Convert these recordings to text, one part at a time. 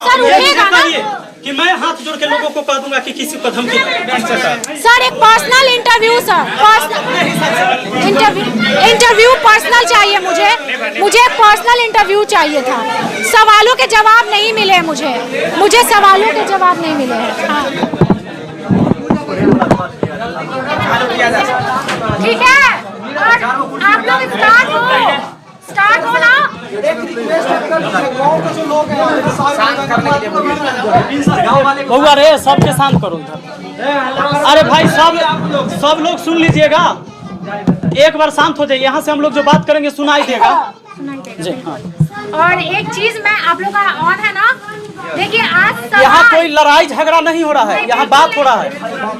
Sir उठेगा ना कि मैं हाथ जोड़ के लोगों को कह दूंगा कि किसी को धमकी सर, एक personal interview sir, interview personal चाहिए मुझे पर्सनल इंटरव्यू चाहिए था। सवालों के जवाब नहीं मिले मुझे सवालों के जवाब नहीं मिले हैं। हाँ ठीक है, आप लोग स्टार्ट हो ना। बहुआ रे सबके शांत करो। अरे भाई सब लोग सुन लीजिएगा, एक बार शांत हो जाइए। यहाँ से हम लोग जो बात करेंगे सुनाई देगा जी। हाँ। और एक चीज मैं आप लोग का ऑन है ना, देखिए आज यहाँ कोई लड़ाई झगड़ा नहीं हो रहा है, यहाँ बात हो रहा है।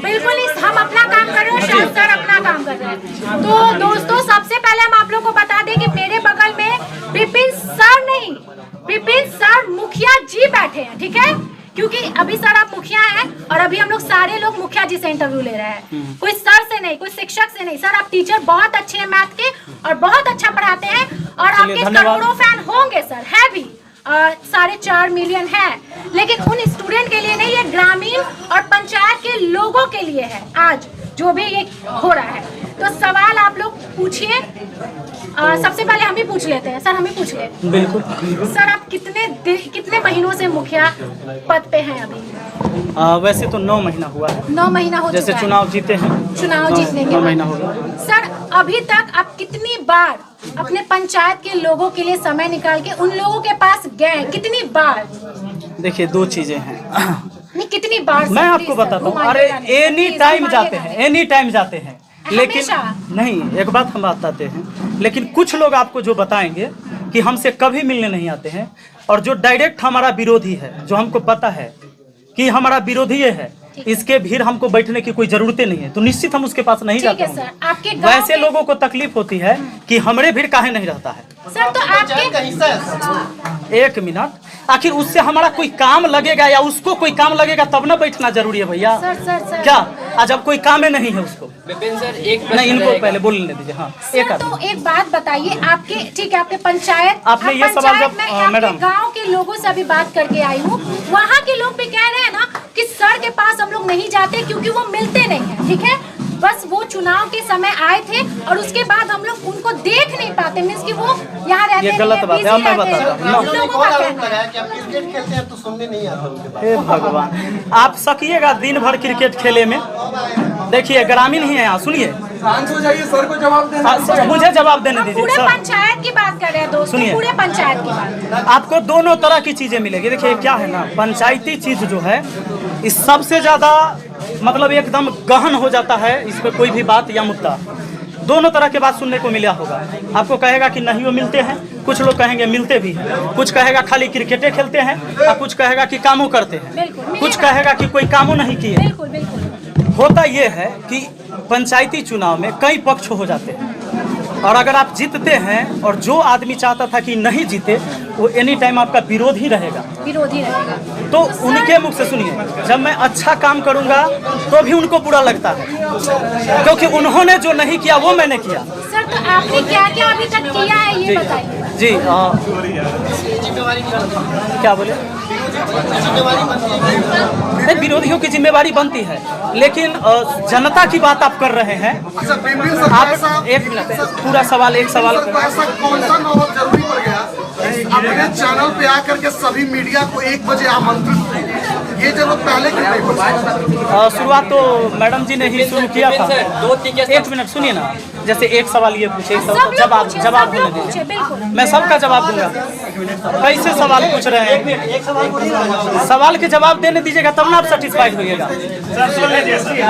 बिल्कुल हम अपना काम कर रहे हैं, शायद सर अपना काम कर रहे हैं। तो दोस्तों सबसे पहले हम आप लोग को बता दें कि मेरे बगल में विपिन सर मुखिया जी बैठे हैं, ठीक है। क्योंकि अभी सर आप मुखिया हैं और अभी हम लोग सारे लोग मुखिया जी से इंटरव्यू ले रहे हैं, कोई सर से नहीं, कोई शिक्षक से नहीं। सर आप टीचर बहुत अच्छे हैं मैथ के और बहुत अच्छा पढ़ाते हैं और आपके करोड़ों फैन होंगे सर, है भी 4.5 मिलियन है। लेकिन उन स्टूडेंट के लिए नहीं, ये ग्रामीण और पंचायत के लोगों के लिए है आज जो भी ये हो रहा है। तो सवाल आप लोग पूछिए। सबसे पहले हम ही पूछ लेते हैं सर, हम ही पूछ लेते हैं। बिल्कुल सर आप कितने महीनों से मुखिया पद पे हैं अभी? वैसे तो 9 महीना हुआ है। 9 महीना हो जैसे चुका चुनाव जीते हैं, चुनाव जीतने के 9 महीना हो गया। सर अभी तक आप कितनी बार अपने पंचायत के लोगों के लिए समय निकाल के उन लोगों के पास गए, कितनी बार? देखिए 2 चीजें हैं। नहीं कितनी बार मैं आपको बताता हूँ। अरे एनी टाइम जाते हैं, लेकिन नहीं, एक बात हम बताते हैं, लेकिन कुछ लोग आपको जो बताएंगे कि हमसे कभी मिलने नहीं आते हैं, और जो डायरेक्ट हमारा विरोधी है, जो हमको पता है कि हमारा विरोधी है, इसके भीड़ हमको बैठने की कोई जरूरत नहीं है, तो निश्चित हम उसके पास नहीं जाते हैं। वैसे लोगों को तकलीफ होती है कि हमारे भीड़ काहे नहीं रहता है। सर तो आपके 1 मिनट, आखिर उससे हमारा कोई काम लगेगा या उसको कोई काम लगेगा तब ना बैठना जरूरी है भैया। सर क्या आज अब कोई काम ही नहीं है उसको? नहीं, इनको पहले बोलने दीजिए। हाँ तो एक बात बताइए, आपके ठीक है, आपके पंचायत, आपने ये सवाल जब मैडम गाँव के लोगों से अभी बात करके आई हूँ, वहाँ के लोग भी कह रहे हैं ना कि सर के पास हम लोग नहीं जाते क्योंकि वो मिलते नहीं है, ठीक है। बस वो चुनाव के समय आए थे और उसके बाद हम लोग उनको देख नहीं पाते, मींस कि वो यहाँ रहते हैं। ये गलत बात है, मैं बताता हूँ। हे भगवान, आप सकिएगा दिन भर क्रिकेट खेले में। देखिए ग्रामीण ही है यहाँ, सुनिए सर को जवाब देना, मुझे जवाब देने दीजिए। पूरे पंचायत की बात कर रहे हैं दोस्तों, सुनिए, पूरे पंचायत की बात। आपको दोनों तरह की चीजें मिलेगी। देखिए क्या है ना, पंचायती चीज जो है इस सबसे ज्यादा मतलब एकदम गहन हो जाता है। इस पर कोई भी बात या मुद्दा, दोनों तरह के बात सुनने को मिला होगा। आपको कहेगा कि नहीं वो मिलते हैं, कुछ लोग कहेंगे मिलते भी हैं, कुछ कहेगा खाली क्रिकेटे खेलते हैं, और कुछ कहेगा कि कामों करते हैं, कुछ कहेगा कि कोई कामों नहीं किए। बिल्कुल होता ये है कि पंचायती चुनाव में कई पक्ष हो जाते हैं, और अगर आप जीतते हैं और जो आदमी चाहता था कि नहीं जीते वो एनी टाइम आपका विरोधी रहेगा। तो उनके मुख से सुनिए, जब मैं अच्छा काम करूंगा तो भी उनको बुरा लगता है, क्योंकि उन्होंने जो नहीं किया वो मैंने किया। सर तो आपने क्या क्या अभी तक किया है ये बताइए। जी क्या बोले? विरोधियों की जिम्मेवारी बनती है, लेकिन जनता की बात आप कर रहे हैं। आप 1 मिनट, पूरा सवाल, एक सवाल। कौन सा नौबत जरूरी पड़ गया अपने चैनल पे आकर के सभी मीडिया को 1 बजे आमंत्रित किया? ये जरूरत पहले की नहीं। शुरुआत तो मैडम जी ने ही शुरू किया था। 1 मिनट सुनिए ना, जैसे एक सवाल ये पूछे, एक सवाल जवाब होने दीजिए, मैं सबका जवाब दूंगा। कैसे सवाल पूछ रहे हैं? सवाल के जवाब देने दीजिएगा तब ना आप सेटिस्फाइड होइएगा। सर सुन लीजिए,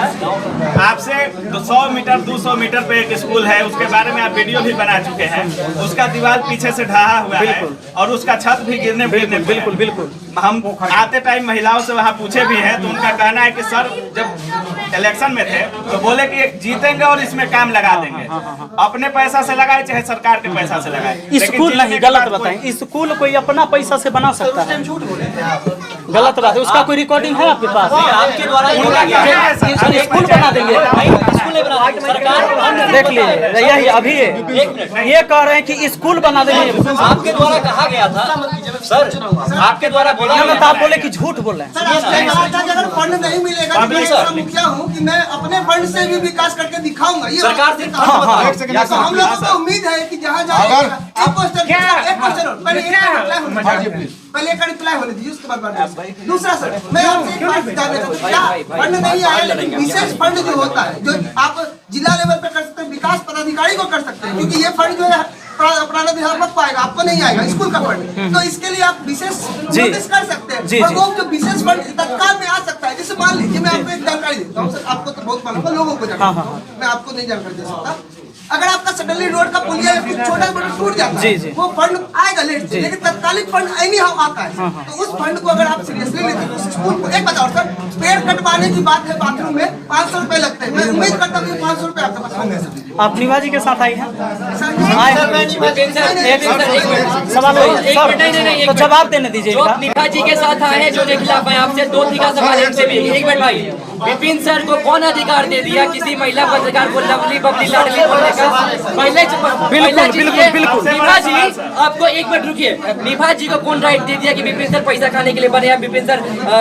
आपसे 100 मीटर 200 मीटर पे एक स्कूल है, उसके बारे में आप वीडियो भी बना चुके हैं। उसका दीवार पीछे से ढहा हुआ है और उसका छत भी गिरने बिल्कुल। हम आते टाइम महिलाओं से वहाँ पूछे भी हैं, तो उनका कहना है कि सर जब इलेक्शन में थे तो बोले कि जीतेंगे और इसमें काम लगा देंगे। अपने पैसा से लगाए चाहे सरकार के पैसा से लगाए। स्कूल नहीं, गलत बताएं, स्कूल कोई अपना पैसा से बना सकता है, गलत बात है। उसका कोई रिकॉर्डिंग है आपके पास? आपके द्वारा स्कूल बना देंगे। देख लीजिए यही अभी ये कह रहे हैं कि स्कूल बना देंगे। आपके द्वारा कहा गया था सर, आपके द्वारा बोला गया आप बोले कि झूठ बोल रहे हैं। अगर फंड नहीं मिलेगा तो मैं ऐसा मुखिया हूँ कि मैं अपने फंड से भी विकास करके दिखाऊंगा। ये सरकार से तो हम लोगों को उम्मीद है कि जहाँ पहले एक रिप्लाई होने दीजिए, उसके बाद दूसरा सर मैं आपसे एक बात जानना चाहता हूँ, क्या फंड नहीं आया लेकिन विशेष फंड जो होता है जो आप जिला लेवल पे कर सकते हैं, विकास पदाधिकारी को कर सकते हैं, क्योंकि ये फंड जो है पुराना बिहार मत पाएगा, आपको नहीं आएगा स्कूल का फंड, तो इसके लिए आप विशेष नोटिस कर सकते हैं। और वो जो विशेष फंड तत्काल में आ सकता है, जैसे मान लीजिए मैं आपको एक जानकारी देता हूँ सर, आपको तो बहुत मालूम है, लोगों को जानकारी मैं आपको नहीं जानकारी दे सकता। अगर आपका सडनली रोड का पुलिया या कुछ छोटा मोटा टूट जाता है वो फंड आएगा लेट से, लेकिन तत्कालिक फंड एनी हाउ आता है, तो उस फंड को अगर आप सीरियसली लेते हैं तो स्कूल को एक बताओ सर, पेड़ कटवाने की बात है बाथरूम में 500 रुपए लगते हैं, मैं उम्मीद करता हूँ 500 रुपए आपके पास होंगे सर। आप निभा जी के साथ आई हैं? तो जवाब देने दीजिए। निभा जी के साथ आए हैं जो के खिलाफ है, आपसे 2 का सवाल है इनसे भी। एक मिनट भाई, विपिन सर को कौन अधिकार दे दिया किसी महिला पत्रकार को लवली बबली लाडली बोलने का? बिल्कुल निभा जी, आपको एक मिनट रुकिए, निभा जी को कौन राइट दे दिया कि विपिन सर पैसा खाने के लिए बने, विपिन सर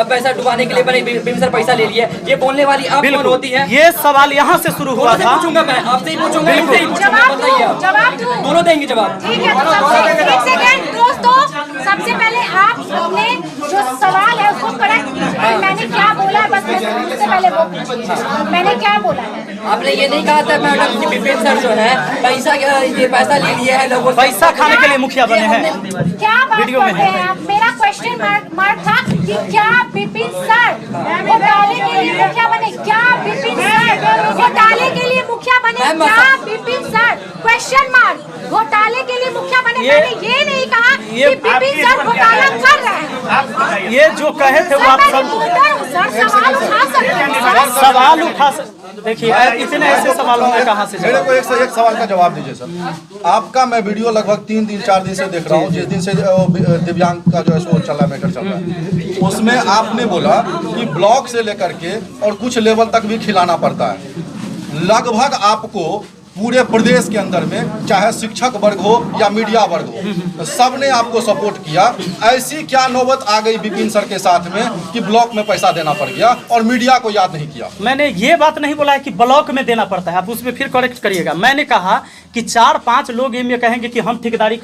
पैसा डुबाने के लिए बने, विपिन सर पैसा ले लिए? ये बोलने वाली आप कौन होती है? ये सवाल यहाँ से शुरू हुआ था। पूछूंगा मैं आपसे ही पूछूंगा, बताइए, दोनों देंगे जवाब। ठीक है, तो एक सेकंड दोस्तों, सबसे पहले आप अपने जो सवाल है उसको करेक्ट कीजिए। मैंने क्या बोला है बस उससे पहले वो पूछिए, मैंने क्या बोला है? आपने ये नहीं कहा था मैडम कि विपिन सर जो है पैसा ये पैसा ले लिया है लोगों, पैसा खाने के लिए मुखिया बने हैं। क्या बात करते हैं आप? मेरा क्वेश्चन मार्क था कि क्या विपिन सर घोटाले के लिए मुखिया बने? क्या विपिन सर घोटाले के लिए मुखिया बने? क्या विपिन सर क्वेश्चन मार्क घोटाले के लिए मुखिया बने? मैंने ये नहीं कहा कि विपिन सर घोटाला कर रहे हैं। ये जो कहे थे वो आप सब सवाल उठा सकते हैं। सवाल उठा देखिए इतने ऐसे सवालों में कहाँ से मेरे को एक सवाल का जवाब दीजिए सर। आपका मैं वीडियो लगभग 3-4 दिन से देख रहा हूँ, जिस दिन से दिव्यांग का जो है सो चल रहा है, मैटर चल रहा है, उसमें आपने बोला कि ब्लॉक से लेकर के और कुछ लेवल तक भी खिलाना पड़ता है। लगभग आपको पूरे प्रदेश के अंदर में चाहे शिक्षक वर्ग हो या मीडिया वर्ग हो, सबने आपको सपोर्ट किया। ऐसी क्या नौबत आ गई विपिन सर के साथ में कि ब्लॉक में पैसा देना पड़ गया और मीडिया को याद नहीं किया? मैंने ये बात नहीं बोला है कि ब्लॉक में देना पड़ता है, आप उसमें फिर करेक्ट करिएगा। मैंने कहा कि 4-5 लोग ये कहेंगे कि हम ठेकेदारी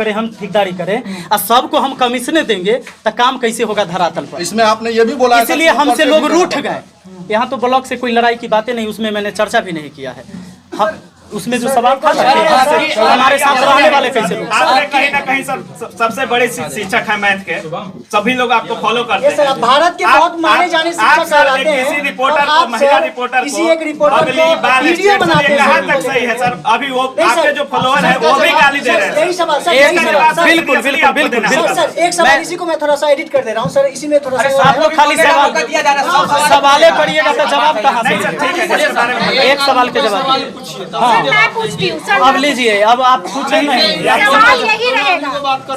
करें और सबको हम कमीशने देंगे तो काम कैसे होगा धरातल पर? इसमें आपने ये भी बोला, इसलिए हमसे लोग रूठ गए। यहाँ तो ब्लॉक से कोई लड़ाई की बातें नहीं, उसमें मैंने चर्चा भी नहीं किया है। उसमें जो सवाल था हमारे साथ रहने वाले कैसे लोग, आप कहीं ना कहीं सबसे बड़े शिक्षक हैं मैथ के, सभी लोग आपको फॉलो करते हैं। भारत के बहुत माने जाने शिक्षक कहलाते हैं। किसी रिपोर्टर को, महिला रिपोर्टर को, किसी एक रिपोर्टर को वीडियो बनाते हैं। कहाँ तक सही है सर? अभी वो आपके जो फॉलोअर है वो भी गाली दे रहे हैं। यही सवाल सर, बिल्कुल सर एक सवाल इसी को मैं थोड़ा सा एडिट कर दे रहा हूँ सर, इसी में थोड़ा सा आप लोग खाली सवाल करिएगा तो जवाब कहाँ से? एक सवाल के जवाब मैं पूछती हूँ सर, अब लीजिए, अब आप पूछे नहीं।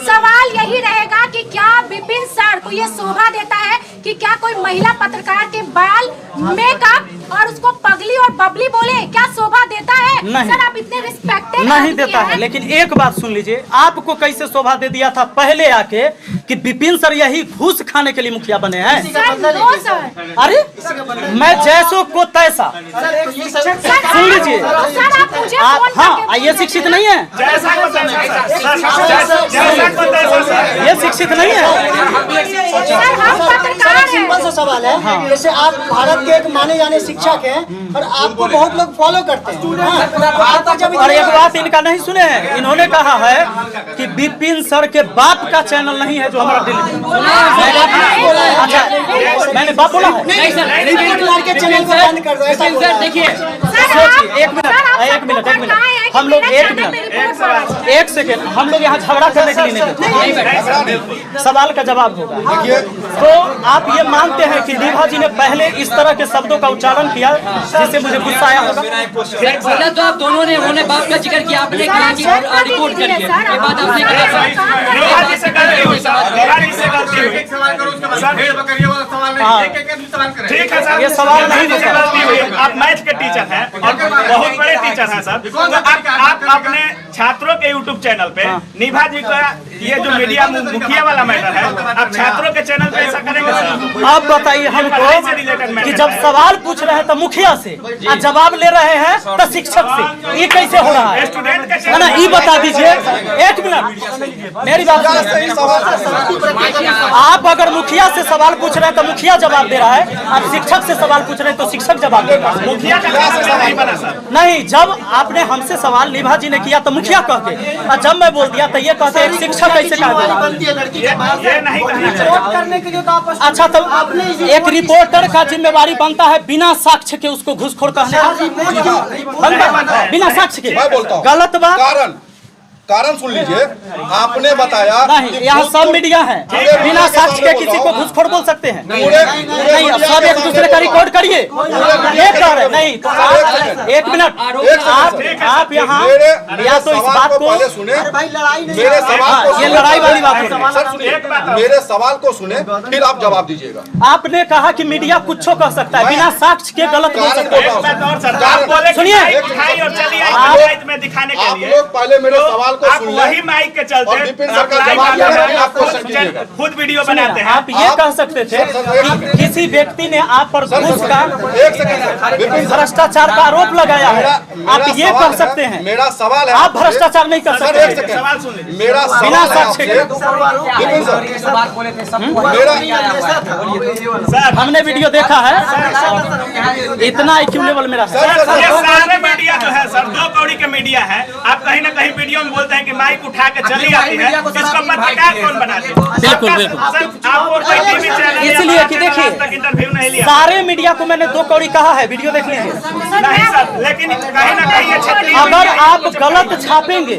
सवाल यही रहेगा कि क्या विपिन सर को ये शोभा देता है कि क्या कोई महिला पत्रकार के बाल मेकअप और उसको पगली और बबली बोले, क्या शोभा देता है? नहीं सर, आप इतने रिस्पेक्टेड नहीं देता है। लेकिन एक बात सुन लीजिए, आपको कैसे शोभा दे दिया था पहले आके कि विपिन सर यही घूस खाने के लिए मुखिया बने हैं? सर, अरे मैं जैसो को तैसा, सुन लीजिए, हाँ ये शिक्षित नहीं है, ये शिक्षित नहीं है। सिंपल सा सवाल है, जैसे आप भारत के एक माने जाने शिक्षक हैं और आपको बहुत लोग फॉलो करते हैं, और एक बात इनका नहीं सुने हैं, इन्होंने कहा है कि विपिन सर के बाप का चैनल नहीं है जो हमारा दिल्ली। अच्छा मैंने बाप बोला है? नहीं सर, के चैनल को बंद कर दो, ऐसा देखिए सोचिए, एक मिनट हैं कि हम लोग मेरा एक चैनल पे मिनट, रिपोर्ट पड़ रहा है। एक सेकेंड, हम लोग यहाँ झगड़ा करने के लिए नहीं बैठे। सवाल का जवाब होगा। देखिए, तो आप ये मानते हैं कि निभा जी ने पहले इस तरह के शब्दों का उच्चारण किया जिससे मुझे गुस्सा आया होगा? पहले तो आप दोनों ने उन्होंने बाप का जिक्र किया, आपने कहा कि रिकॉर्ड करिए, ये बात आपने कहा। निभा जी से गलती हुई सर, निभा जी से गलती हुई। ठीक है सर, ये सवाल नहीं निभा जी से गलती हुई। आप मैथ के टीचर हैं और बहुत बड़े टीचर हैं सर, तो आप अपने छात्रों के YouTube चैनल पे निभा जी का ये जो मीडिया मुखिया वाला मैटर है, आप छात्रों के चैनल पे ऐसा करेंगे सर? आप बताइए हमको कि जब सवाल पूछ रहे हैं तो मुखिया से और जवाब ले रहे हैं तो शिक्षक से, ये कैसे हो रहा है? स्टूडेंट के है ना, ये बता दीजिए। एक मिनट, मेरी बात सुनिए। आप अगर मुखिया से सवाल पूछ रहे हैं तो मुखिया जवाब दे रहा है, आप शिक्षक से सवाल पूछ रहे हैं तो शिक्षक जवाब दे रहा है। मुखिया का नहीं बना सर। नहीं, जब आपने हमसे सवाल निभा जी ने किया तो मुखिया कहते, और जब मैं बोल दिया तो ये कहते एक शिक्षक कैसे कहा? ये नहीं रिपोर्ट करने के लिए तो आप अच्छा, तो एक रिपोर्टर का जिम्मेवारी बनता है बिना साक्ष्य के उसको घूसखोर कहने का? बनता है बिना साक्ष्य के? मैं बोलता हूँ गलत बात। कारण सुन लीजिए, आपने बताया नहीं, यहाँ सब मीडिया है, बिना साक्ष्य के किसी को घूसखोर बोल सकते हैं? नहीं, सब एक दूसरे का रिकॉर्ड करिए। एक कह रहे नहीं तो आप एक मिनट, आप यहाँ या तो इस बात को पहले सुने, भाई लड़ाई नहीं, मेरे सवाल को ये लड़ाई वाली बात है। सर सुनिए, मेरे सवाल को सुने फिर आप जवाब दीजिएगा। आपने कहा कि मीडिया कुछ कह सकता है, बिना साक्ष्य के गलत बोल सकते हैं। सुनिए, में दिखाने के आप लिए लोग पहले मेरे सवाल को आप सुन वही लें माइक के और चलते विपिन सर का जवाब दे रहे हैं, आप क्वेश्चन कीजिएगा। खुद वीडियो बनाते हैं। आप ये कह सकते थे कि किसी व्यक्ति ने आप पर घूस का, एक सेकंड, विपिन सर, भ्रष्टाचार का आरोप लगाया है, आप ये कह सकते हैं? मेरा सवाल है, आप भ्रष्टाचार नहीं कर सर एक सकते। सेकंड, सवाल सुन लीजिए। मेरा बिना सवाल है साक्ष्य आपसे, विपिन सर, मेरा हमने वीडियो देखा है, इतना IQ लेवल मेरा है। ये सारे मीडिया जो है सर, 2 कौड़ी के मीडिया है। आप कहीं ना कहीं वीडियो में बोलते हैं कि माइक उठा के चली आती है, इसको पत्रकार कौन बनाते हैं? बिल्कुल, बिल्कुल। आपको कोई टीवी चैनल या इसलिए कि चैनल देखिए, आज तक इंटरव्यू नहीं लिया। सारे मीडिया को मैंने 2 कौड़ी कहा है, वीडियो देख लीजिए। नहीं सर, लेकिन कहीं ना कहीं ये क्षेत्रीय अगर मीडिया आप गलत छापेंगे,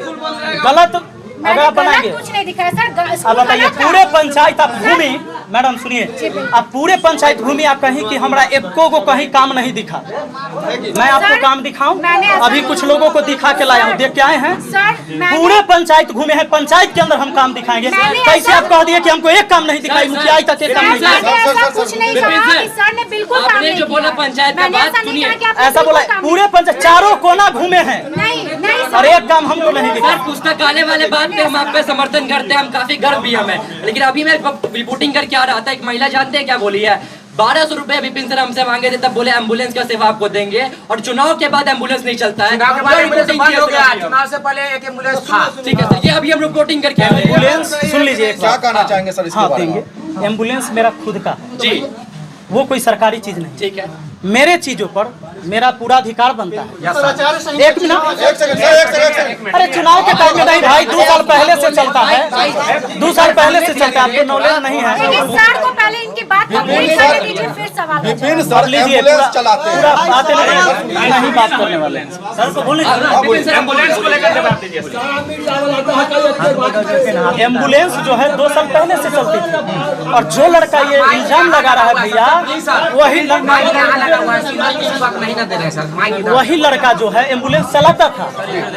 गलत अगर आप बनाएंगे, कुछ नहीं दिखाया सर। अब बताइए पूरे पंचायत आप घूमी, मैडम सुनिए, अब पूरे पंचायत घूमी, आप कहीं कि हमरा एको को कहीं काम नहीं दिखा। मैं आपको काम दिखाऊं? अभी कुछ लोगों को दिखा के लाया हूं, देख के आए हैं। पूरे पंचायत घूमे हैं, पंचायत के अंदर हम काम दिखाएंगे। कैसे आप कह दिए कि हमको एक काम नहीं दिखाई, मुखिया आई तक एक काम नहीं दिखाई? ऐसा कुछ नहीं कहा कि सर ने बिल्कुल काम आपने नहीं जो बोला किया। पंचायत का मैंने बात ऐसा नहीं सुनिए। कहा कि आपने ऐसा बोला बिल्कुल काम पूरे पंचायत चारों कोना घूमे हैं नहीं नहीं और सर। एक काम हमको नहीं दिखा। सर पुस्तकालय वाले बात पे हम आप पे समर्थन करते हैं, हम काफी गर्व भी हमें। लेकिन अभी मैं रिपोर्टिंग करके आ रहा था, एक महिला जानते हैं क्या बोली है? 1200 रुपए विपिन सर हमसे मांगे थे, तब बोले एम्बुलेंस का सेवा आपको देंगे, और चुनाव के बाद एम्बुलेंस नहीं चलता है। चुनाव से पहले एक एम्बुलेंस था। ठीक है सर, ये अभी हम रिपोर्टिंग करके आए हैं। एम्बुलेंस सुन लीजिए, एक क्या बात। कहना चाहेंगे सर इसके हाँ बारे में? देंगे। एम्बुलेंस मेरा खुद का है, जी वो कोई सरकारी चीज नहीं। ठीक है, मेरे चीजों पर मेरा पूरा अधिकार बनता है। एक मिनट, एक सेकंड सर, एक सेकंड। अरे चुनाव के टाइम में नहीं भाई, 2 साल पहले से चलता है, 2 साल पहले से चलता है, आपको नॉलेज नहीं है। लेकिन सर को पहले इनकी बात कंप्लीट करने दीजिए, फिर सवाल हो विपिन जाएगा। सर एम्बुलेंस चलाते पूरा हैं। बातें नहीं बात करने वाले हैं। सर को बोलिए, विपिन सर एम्बुलेंस को लेकर जवाब दीजिए सर। एम्बुलेंस जो है 2 साल पहले से चलती थी, और जो लड़का ये इल्जाम लगा रहा है भैया, वही लड़का जो है एम्बुलेंस चलाता था।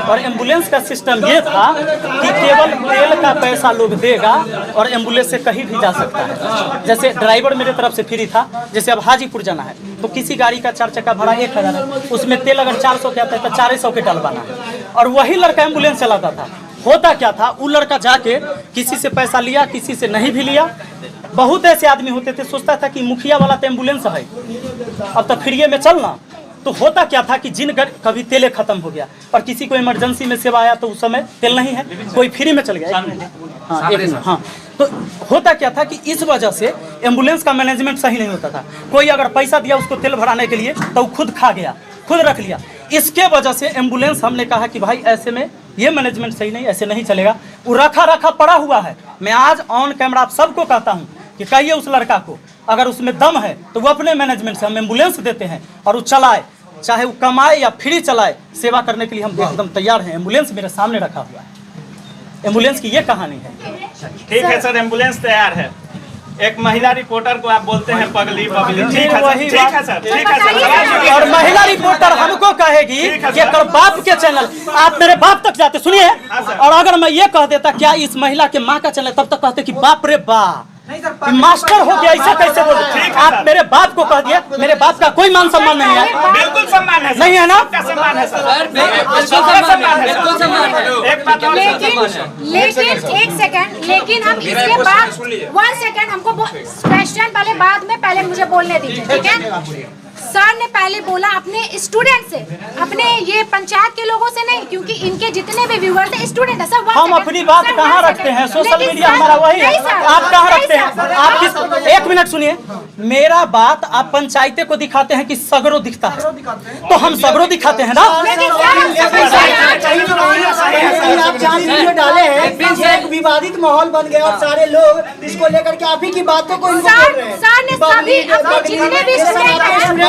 और एम्बुलेंस का सिस्टम ये था कि केवल तेल का पैसा लोग देगा और एम्बुलेंस से कहीं भी जा सकता है। जैसे ड्राइवर मेरे तरफ से फ्री था, जैसे अब हाजीपुर जाना है तो किसी गाड़ी का 4 चक्का भाड़ा 1000 है, उसमें तेल अगर 400 के आता है तो 400 के डलवाना है। और वही लड़का एम्बुलेंस चलाता था। होता क्या था, वो लड़का जाके किसी से पैसा लिया, किसी से नहीं भी लिया। बहुत ऐसे आदमी होते थे, सोचता था कि मुखिया वाला तो एम्बुलेंस है, अब तो फ्री में चलना। तो होता क्या था कि कभी तेल खत्म हो गया और किसी को इमरजेंसी में सेवा आया तो उस समय तेल नहीं है, कोई फ्री में चल गया। हाँ, एक मिनट। हाँ, तो होता क्या था कि इस वजह से एम्बुलेंस का मैनेजमेंट सही नहीं होता था। कोई अगर पैसा दिया उसको तेल भराने के लिए तो खुद खा गया, खुद रख लिया। इसके वजह से एम्बुलेंस हमने कहा कि भाई ऐसे में ये मैनेजमेंट सही नहीं, ऐसे नहीं चलेगा। वो रखा पड़ा हुआ है। मैं आज ऑन कैमरा आप सबको कहता हूँ कि कहिए उस लड़का को, अगर उसमें दम है तो वो अपने मैनेजमेंट से हम एम्बुलेंस देते हैं और वो चलाए। चाहे वो कमाए या फ्री चलाए, सेवा करने के लिए हम एकदम तैयार हैं। एम्बुलेंस मेरे सामने रखा हुआ है, एम्बुलेंस की ये कहानी है। ठीक है सर, एम्बुलेंस तैयार है। एक महिला रिपोर्टर को आप बोलते हैं पगली पगली, ठीक है सर, ठीक है सर, ठीक है सर। और महिला रिपोर्टर हमको कहेगी कि अगर बाप के चैनल, आप मेरे बाप तक जाते, सुनिए, और अगर मैं ये कह देता क्या इस महिला के माँ का चैनल, तब तक कहते कि बाप रे बाप मास्टर हो गया, ऐसा कैसे बोल? आप मेरे बाप को कह दिए, मेरे बाप का कोई मान सम्मान नहीं है। बिल्कुल सम्मान है, नहीं है ना? आपका सम्मान है सर, बिल्कुल सम्मान है। एक बात और लेकिन एक सेकंड, लेकिन हम इसके बाद 1 सेकंड हमको क्वेश्चन वाले बाद में, पहले मुझे बोलने दीजिए, ठीक है? सर ने पहले बोला अपने स्टूडेंट से, अपने ये पंचायत के लोगों से नहीं, क्योंकि इनके जितने भी व्यूअर्स हैं स्टूडेंट है। सर हम अपनी बात कहाँ रखते हैं? सोशल मीडिया हमारा वही है, आप कहाँ रखते हैं? आप किस, एक मिनट सुनिए, मेरा बात आप पंचायते को दिखाते हैं कि सगरो दिखता है, तो हम सगरो दिखाते हैं ना। आप जहाँ वीडियो डाले हैं एक विवादित माहौल बन गया और सारे लोग इसको लेकर के आप ही की बातों को इनको बोल रहे हैं। सर ने सभी अपने जितने भी स्टूडेंट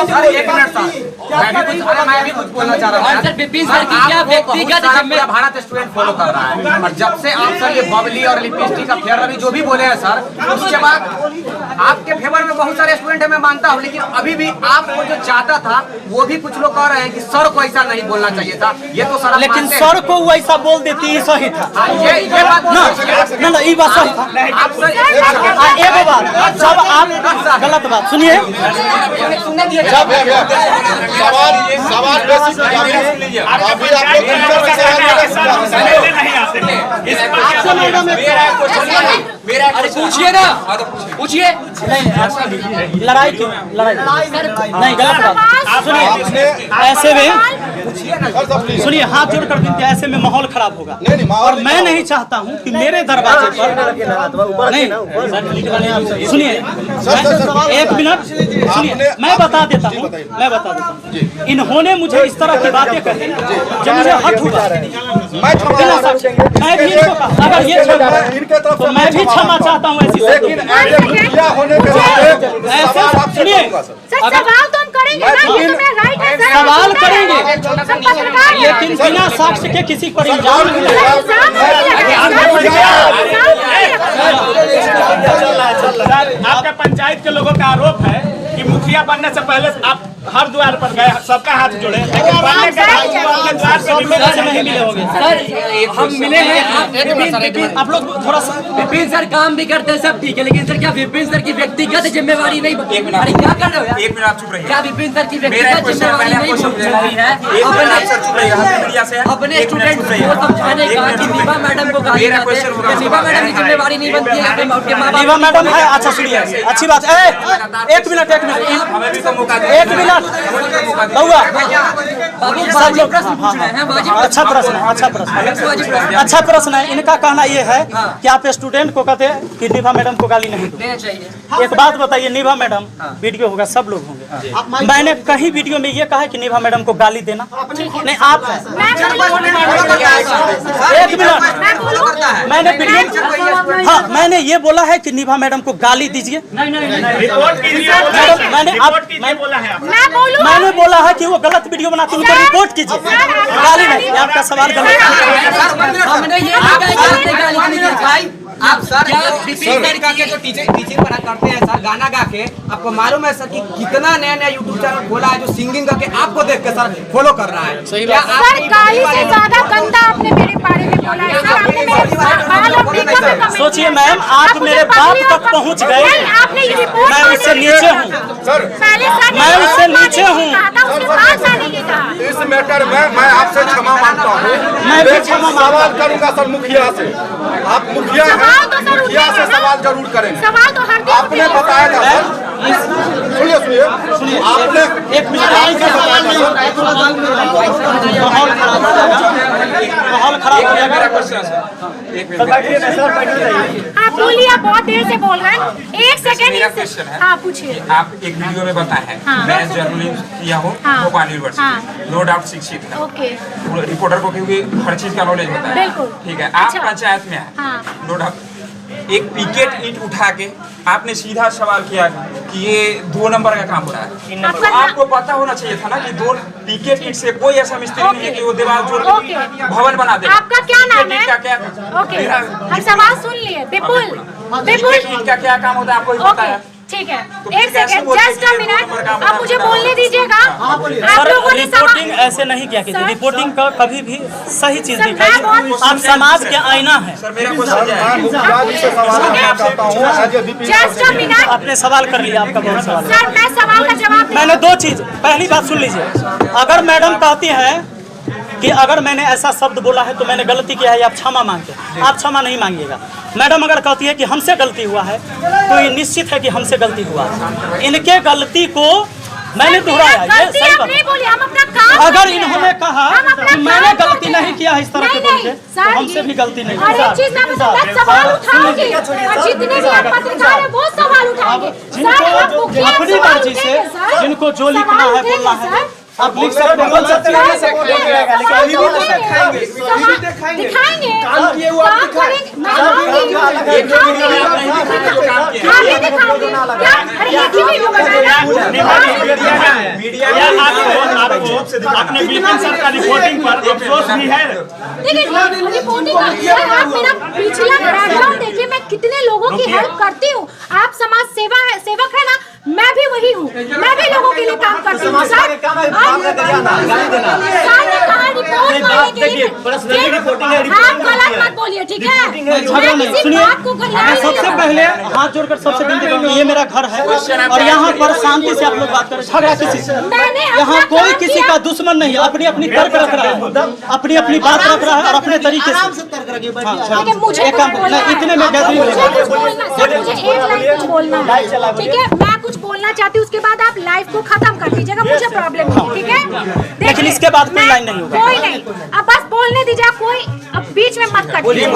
सर एक मिनट सर, मैं भी कुछ बोलना चाह रहा और सर विपिन सर की क्या व्यक्तिगत पूरा भारत स्टूडेंट फॉलो कर रहा है, और जब से आप सर ये बबली और लिपस्टिक का फेयर अभी जो भी बोले हैं सर, उसके बाद आपके फेवर में बहुत सारे स्टूडेंट है, मैं मानता हूँ, लेकिन अभी भी आपको जो चाहता था वो भी कुछ लोग कह रहे हैं कि सर को ऐसा नहीं बोलना चाहिए था। ये तो सर लेकिन सर को वो ऐसा बोल देती, सही था ये बात ना, ना ये बात सही था। आप सर एक बात, जब आप गलत बात सुनिए, सुनने दिए सवाल बेसिक अभी आप अरे पूछिए ना, पूछिए। लड़ाई क्यों? लड़ाई नहीं, गलत बात। सुनिए, ऐसे में सुनिए, हाथ जोड़ कर विनती, ऐसे में माहौल खराब होगा। और मैं नहीं चाहता हूँ कि मेरे दरवाजे पर नहीं, सुनिए एक मिनट सुनिए, मैं बता देता हूँ, इन्होंने मुझे इस तरह की बातें कही जब मुझे हट हुआ, मैं भी इनको कहा, अगर ये तो मैं भी क्षमा चाहता हूँ ऐसी सुनिए, सवाल तो हम करेंगे ना, ये तो मेरा राइट है सर, सवाल करेंगे, लेकिन बिना साक्ष्य के किसी पर इल्जाम नहीं लगाएगा। आपका पंचायत के लोगों का आरोप है कि मुखिया बनने से पहले आप हर द्वार पर गए, सबका हाथ जोड़े, लेकिन बनने के बाद अपने द्वार से नहीं मिले होंगे सर हम मिले हैं, आप लोग थोड़ा सा। विपिन सर काम भी करते हैं, सब ठीक है, लेकिन सर क्या विपिन सर की व्यक्तिगत जिम्मेवारी नहीं? अरे क्या कर रहे हो यार? एक मिनट आप चुप रहिए। क्या विपिन सर की व्यक्तिगत जिम्मेवारी नहीं रही है अपने स्टूडेंट को समझाने का कि नीवा मैडम को गाली देते हैं? नीवा मैडम की जिम्मेवारी नहीं बनती है कि उनके माँ नीवा मैडम है, अच्छा सुनिए, अच्छी बात है, एक मिनट एक मिनट बउआ, बाबू वाजिब प्रश्न पूछ रहे हैं, वाजिब अच्छा प्रश्न है, अच्छा प्रश्न है, वाजिब प्रश्न अच्छा प्रश्न है। इनका कहना ये है कि आप स्टूडेंट को कहते हैं कि निभा मैडम को गाली नहीं दो। देना चाहिए। एक बात बताइए, निभा मैडम वीडियो होगा, सब लोग होंगे, मैंने कहीं वीडियो में ये कहा है कि निभा मैडम को गाली देना नहीं, आप एक मिनट, मैंने वीडियो, हाँ मैंने ये बोला है कि निभा मैडम को गाली दीजिए, रिपोर्ट कीजिए, मैंने बोला है आप, मैंने बोला है कि वो गलत वीडियो बनाती है, उनको रिपोर्ट कीजिए, गाली नहीं। आपका सवाल गलत है, हमने ये नहीं कहा कि आपने गाली नहीं दी। आप सर विपिन सर के जो टीचिंग पढ़ा करते हैं सर, गाना गा के, आपको मालूम है सर कि कितना नया नया यूट्यूब चैनल खोला है जो सिंगिंग करके आपको देख के सर फॉलो कर रहा है। क्या सर गाली से ज्यादा गंदा आपने मेरे बारे में बोला है सर, आपने मेरे बाल और मेकअप में कमेंट। सोचिए मैम, आप मेरे बाप तक पहुंच गए, आपने ये रिपोर्ट, मैं उससे नीचे हूँ, पहले सर मैं उससे नीचे हूँ, उसके बाद आने की कहा। इस मैटर में मैं आपसे क्षमा मांगता हूँ, मैं भी क्षमा सवाल करूंगा सर मुखिया से, आप मुखिया हैं, मुखिया से सवाल जरूर करेंगे। सवाल तो हर दिन आपने बताया था सर, सुनिए सुनिए, आपने एक मिनट माहौल खराब हो जाएगा। आप बोलिए, आप बहुत देर से बोल रहे हैं, एक सेकंड। हाँ पूछिए। आप एक वीडियो में बताए हैं, मैं जर्नलिस्ट किया हूँ भोपाल यूनिवर्सिटी, नो डाउट शिक्षित है, ओके, रिपोर्टर को क्योंकि हर चीज का नॉलेज होता है, बिल्कुल, ठीक है। आप पंचायत में हैं, नो डाउट एक पिकेट ईंट उठा के आपने सीधा सवाल किया कि ये 2 नंबर का काम हो रहा है। तो आपको पता होना चाहिए था ना कि 2 पिकेट ईंट से कोई ऐसा मिस्त्री नहीं है कि वो दीवार जोड़ के भवन बना दे। आपका क्या नाम है? क्या ओके, हम सवाल सुन लिए। विपुल, पिकेट ईंट का क्या काम होता है आपको पता है? ठीक है, तो एक सेकंड, जस्ट अ मिनट, आप मुझे बोलने दीजिएगा। आप सर लोगों ने रिपोर्टिंग ऐसे नहीं किया कीजिए। रिपोर्टिंग का कभी भी सही चीज दिखाइए। आप समाज के आईना है। सर मेरा क्वेश्चन मैं मुखिया जी से सवाल करना चाहता हूँ as a VP। Just a minute आपने सवाल कर लिया, आपका बहुत सवाल है। सर, मैं सवाल का जवाब दूं। मैंने 2 चीज, पहली बात सुन लीजिए। अगर मैडम कहती हैं कि अगर मैंने ऐसा शब्द बोला है तो मैंने गलती किया है, आप क्षमा मांगते, आप क्षमा नहीं मांगिएगा। मैडम अगर कहती है कि हमसे गलती हुआ है तो ये निश्चित है कि हमसे गलती हुआ है। इनके गलती को मैंने दोहराया, ये सही बात। नहीं बोली, हम अपना काम अगर करते हैं। इन्होंने कहा हम अपना कि मैंने काम गलती करते हैं। नहीं किया इस तरह के बोल के, तो हमसे भी गलती नहीं हर एक चीज में सवाल उठाओगे और जितने भी आप पत्रकार हैं वो सवाल उठाएंगे। जिनको अपनी मर्जी से जिनको जो लिखना है बोलना है आप लिख सकते हैं, बोल सकते हैं। दिखाएंगे, काम किए हुआ आप दिखाएं। अपने विपिन सर का रिपोर्टिंग पर अफसोस भी है। रिपोर्टिंग आप मेरा पिछला बैकग्राउंड देखिए, मैं कितने लोगों की हेल्प करती हूँ। आप समाज सेवक है ना, मैं भी वही हूँ, मैं भी लोगों के लिए काम करती हूँ। सर ने कहा रिपोर्ट मांगने के लिए, आप गलत मत बोलिए, ठीक है? मैं किसी बात को मैं सबसे पहले हाथ जोड़कर सबसे विनती करूंगा, ये मेरा घर है और यहाँ पर शांति से आप लोग बात करें। झगड़ा किसी से, यहाँ कोई किसी का दुश्मन नहीं है। अपनी अपनी तर्क रख रहा है, अपनी अपनी बात रख रहा है और अपने तरीके से। मुझे इतने में बोलना है, ठीक है? मैं कुछ बोलना चाहती हूँ, उसके बाद आप लाइव को खत्म कर दीजिएगा, मुझे प्रॉब्लम नहीं है, ठीक है? लेकिन इसके बाद कोई लाइन नहीं होगा। कोई नहीं, अब बस बोलने दीजिए, कोई अब बीच में मत कटिए।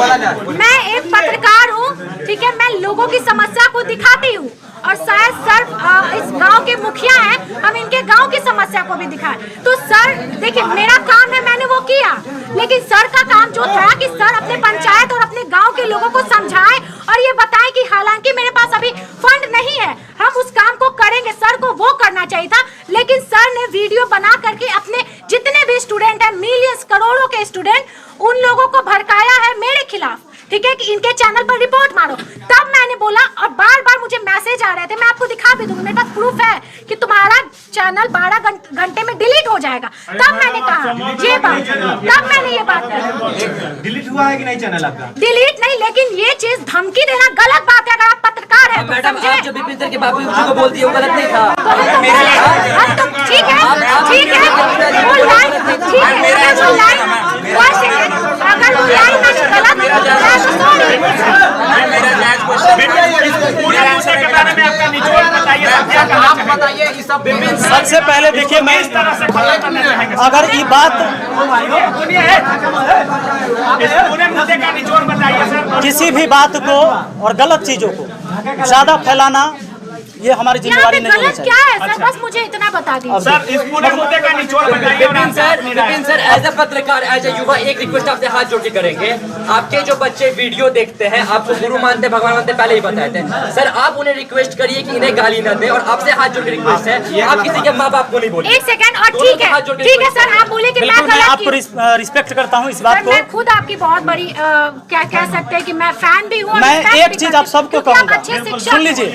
मैं एक पत्रकार हूँ, ठीक है? मैं लोगों की समस्या को दिखाती हूँ और शायद सर इस गांव के मुखिया हैं, हम इनके गांव की समस्या को भी दिखाएं। तो सर देखिए, मेरा काम है, मैंने वो किया, लेकिन सर का काम जो था कि सर अपने पंचायत और अपने गांव के लोगों को समझाएं और ये बताएं कि हालांकि मेरे पास अभी फंड नहीं है, हम उस काम को करेंगे। सर को वो करना चाहिए था, लेकिन सर ने वीडियो बना करके अपने जितने भी स्टूडेंट हैं, मिलियंस करोड़ों के स्टूडेंट, उन लोगों को भड़काया है मेरे खिलाफ, ठीक है? कि इनके चैनल पर रिपोर्ट मारो। तब मैंने बोला, और बार बार मुझे मैसेज आ रहे थे, मैं आपको दिखा भी दूंगी, मेरे पास प्रूफ है कि तुम्हारा चैनल 12 घंटे में डिलीट हो जाएगा। तब मैंने कहा ये बात, तब मैंने ये बात कही। डिलीट हुआ है कि नहीं चैनल आपका? डिलीट नहीं, लेकिन ये चीज धमकी देना गलत बात है। अगर आप पत्रकार हैं तो मैडम, समझिए। आप जो विपिन सर के बाबू को बोलती है वो गलत नहीं था। ठीक है, ठीक है, वो लाइन, ठीक है, अगर वो लाइन गलत आप बताइए ये सब सबसे पहले देखिए, मैं इस तरह से अगर ये बात पूरे मुद्दे का निचोड़ बताइए सर। किसी भी बात को और गलत चीजों को ज्यादा फैलाना ये हमारी यहाँ जिम्मेदारी पे नहीं होनी गलत चाहिए। क्या है सर? बस मुझे इतना बता दीजिए। सर इस पूरे मुद्दे का निचोड़ बताइए। विपिन सर एज ए पत्रकार, एज ए युवा, एक रिक्वेस्ट आपसे हाथ जोड़ के करेंगे। आपके जो बच्चे वीडियो देखते हैं, आपको गुरु मानते, भगवान मानते, पहले ही बताए थे सर, आप उन्हें रिक्वेस्ट करिए कि इन्हें गाली न दें, और आपसे हाथ जोड़ के रिक्वेस्ट है, आप किसी के माँ बाप को नहीं बोलिए। एक सेकंड, और ठीक है सर, आप बोले कि मैं बिल्कुल, मैं गलत आपको रिस्पेक्ट करता हूँ इस बात को। मैं खुद आपकी बहुत बड़ी क्या कह सकते हैं कि मैं फैन भी हूँ। और मैं respect एक भी चीज करती आप हूँ, सबको क्योंकि आप कहूंगा, अच्छे शिक्षक सुन लीजिए।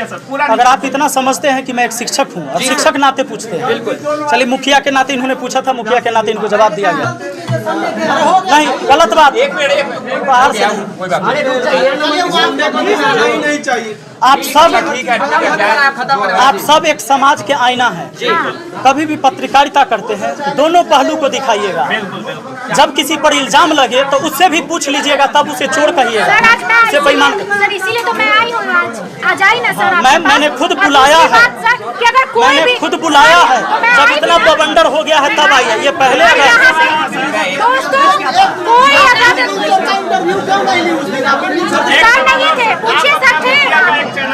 अगर आप इतना समझते हैं कि मैं एक शिक्षक हूँ और शिक्षक नाते पूछते हैं, बिल्कुल चलिए, मुखिया के नाते इन्होंने पूछा था, मुखिया के नाते इनको जवाब दिया गया। नहीं, गलत बात। एक मिनट बाहर से कोई बात नहीं चाहिए। आप सब ठीक है आप सब एक समाज के आईना है। कभी भी पत्रकारिता करते हैं, दोनों पहलू को दिखाइएगा। जब किसी पर इल्जाम लगे तो उससे भी पूछ लीजिएगा, तब उसे चोर कहिएगा, सर आज मैं उसे बेईमान। सर इसीलिए तो मैं आई हूँ आज आई ना सर। मैंने खुद बुलाया है, कि अगर कोई मैंने भी खुद बुलाया है। तो मैं जब आई इतना भी ना। बवंडर हो गया है तब आइए। ये पहले दोस्तों कोई इंटरव्यू क्यों नहीं ली उस दिन? आपने सर नहीं थे, पूछिए सर थे,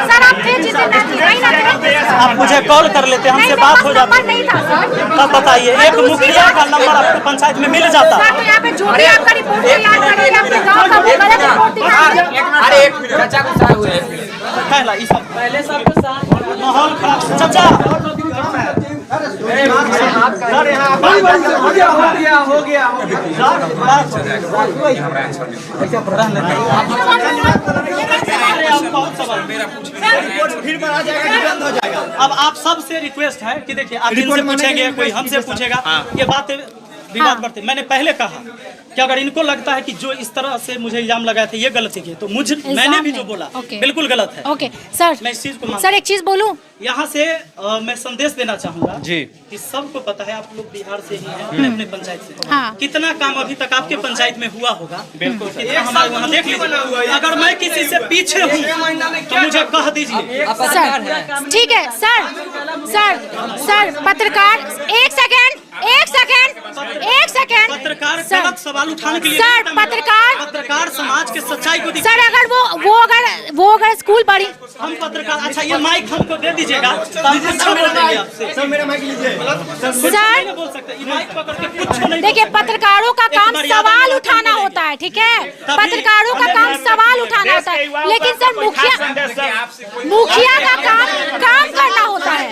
सर आप थे जिसे नहीं ना थे। आप मुझे कॉल कर लेते, हमसे बात हो जाती। नहीं था सर। तब बताइए, एक मुखिया का नंबर आपको पंचायत में मिल जाता। सर तो यहाँ पे जो भी आपका रिपोर्ट तैयार करेंगे अपने गाँव का वो गलत रिपोर्ट दिखाएंगे। अरे एक मिनट चाचा को साथ हुए कहला ई सब पहले सबके साथ माहौल खराब। चाचा हो गया अब आप सबसे रिक्वेस्ट है कि देखिए, आप इनसे पूछेंगे, कोई हमसे पूछेगा, ये बातें विवाद बढ़ते। मैंने पहले कहा कि अगर इनको लगता है कि जो इस तरह से मुझे इल्जाम लगाए थे ये गलती की, तो मुझे मैंने भी जो बोला बिल्कुल गलत है। ओके सर, मैं इस चीज को सर एक चीज बोलूं, यहाँ से मैं संदेश देना चाहूंगा जी कि सबको पता है, आप लोग बिहार से ही हैं, अपने पंचायत से। हाँ। कितना काम अभी तक आपके पंचायत में हुआ होगा, बिल्कुल हमारे वहाँ देख लीजिए। अगर मैं किसी से पीछे हूँ तो मुझे कह दीजिए। सर ठीक है सर पत्रकार एक सेकेंड पत्रकार गलत सवाल उठाने के लिए सर पत्रकार समाज के सच्चाई को सर अगर वो अगर स्कूल पढ़ी, हम पत्रकार, अच्छा ये माइक हमको दे दीजिएगा तो हम कुछ बोल देंगे आपसे। सर मेरा माइक लीजिए। सर नहीं बोल सकते, ये माइक पकड़ के कुछ नहीं। देखिए पत्रकारों का काम सवाल उठाना होता है, ठीक है, पत्रकारों का काम सवाल उठाना होता है, लेकिन सर मुखिया का काम करना होता है।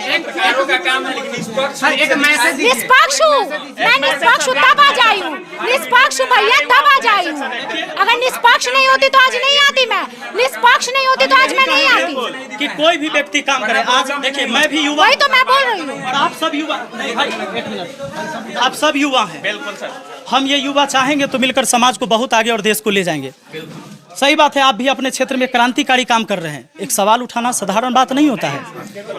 निष्पक्ष हूँ मैं, निष्पक्ष तब आ जाई हूँ, निष्पक्ष भैया तब आ जाई हूँ। अगर निष्पक्ष नहीं होती तो आज नहीं आती मैं, निष्पक्ष नहीं होती तो आज मैं नहीं आती। कि कोई भी व्यक्ति काम करे। आज देखिए, मैं भी युवा, वही तो मैं बोल रही हूँ। और आप सब युवा नहीं भाई, एक मिनट, आप सब युवा हैं। बिल्कुल सर, हम ये युवा चाहेंगे तो मिलकर समाज को बहुत आगे और देश को ले जाएंगे। सही बात है, आप भी अपने क्षेत्र में क्रांतिकारी काम कर रहे हैं। एक सवाल उठाना साधारण बात नहीं होता है।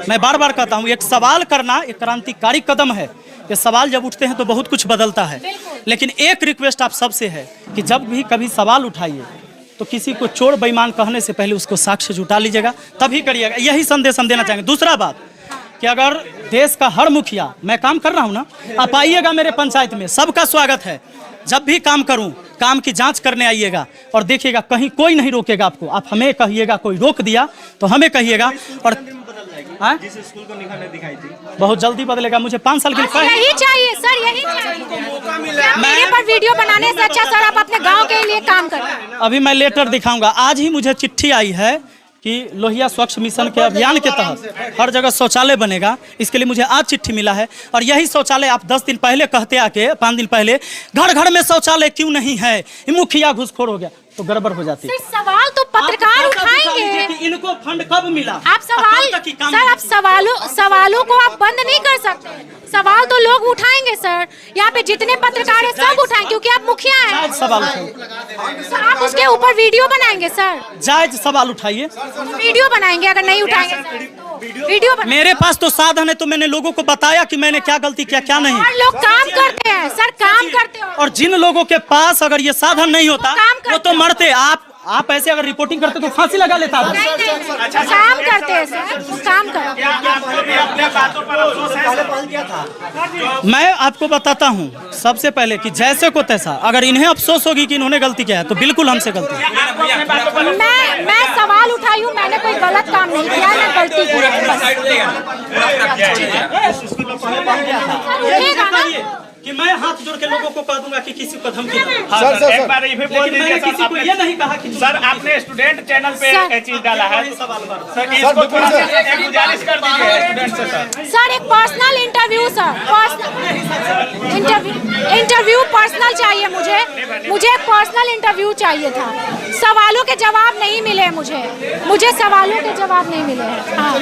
मैं बार बार कहता हूँ, एक सवाल करना एक क्रांतिकारी कदम है। ये सवाल जब उठते हैं तो बहुत कुछ बदलता है। लेकिन एक रिक्वेस्ट आप सबसे है कि जब भी कभी सवाल उठाइए तो किसी को चोर बेईमान कहने से पहले उसको साक्ष्य जुटा लीजिएगा, तभी करिएगा। यही संदेश हम देना चाहेंगे। दूसरा बात कि अगर देश का हर मुखिया, मैं काम कर रहा हूँ ना, आप आइएगा मेरे पंचायत में, सबका स्वागत है। जब भी काम करूं, काम की जांच करने आइएगा और देखिएगा, कहीं कोई नहीं रोकेगा आपको। आप हमें कहिएगा कोई रोक दिया तो हमें कहिएगा। और जिस स्कूल को निगाह में दिखाई थी बहुत जल्दी बदलेगा। मुझे 5 साल के लिए यही चाहिए सर, यही चाहिए। मेरे पर वीडियो बनाने से अच्छा सर आप अपने गांव के लिए काम करें। अभी मैं लेटर दिखाऊंगा। आज ही मुझे चिट्ठी आई है कि लोहिया स्वच्छ मिशन के अभियान के तहत हर जगह शौचालय बनेगा। इसके लिए मुझे आज चिट्ठी मिला है। और यही शौचालय आप 10 दिन पहले कहते आके, 5 दिन पहले, घर घर में शौचालय क्यों नहीं है, मुखिया घुसखोर हो गया, तो गड़बड़ हो जाती है। सवाल तो पत्रकार उठाएंगे कि इनको फंड कब मिला। आप सवालों को आप बंद नहीं कर सकते। सवाल तो लोग उठाएंगे सर, यहाँ पे जितने पत्रकार हैं सब उठाएंगे, क्योंकि आप मुखिया हैं। सवाल आप उसके ऊपर वीडियो बनाएंगे सर, जायज सवाल उठाइए, वीडियो बनाएंगे। अगर नहीं उठाएंगे वीडियो मेरे पास तो साधन है, तो मैंने लोगों को बताया कि मैंने क्या गलती किया क्या नहीं। और लोग काम करते हैं सर, काम करते हैं। और जिन लोगों के पास अगर ये साधन नहीं होता वो तो मरते। आप ऐसे अगर रिपोर्टिंग करते तो फांसी लगा लेता। काम करते हैं सर, काम करते हैं। मैं आपको बताता हूँ सबसे पहले कि जैसे को तैसा, अगर इन्हें अफसोस होगी कि इन्होंने गलती किया है तो बिल्कुल हमसे गलती है। मैं सवाल उठाई हूँ, मैंने कोई गलत काम नहीं किया, मैं गलती की है। कि मैं हाथ जोड़ के लोगों को कह दूंगा कि किसी को धमकी दो। सर एक बार ये भी बोल दीजिए मैंने किसी को ये नहीं कहा कि सर आपने स्टूडेंट चैनल पे ये चीज डाला है। सर इसको थोड़ा सा एक गुजारिश कर दीजिए स्टूडेंट से। सर एक personal interview, sir interview personal चाहिए मुझे एक पर्सनल इंटरव्यू चाहिए था। सवालों के जवाब नहीं मिले मुझे सवालों के जवाब नहीं मिले हैं। हाँ।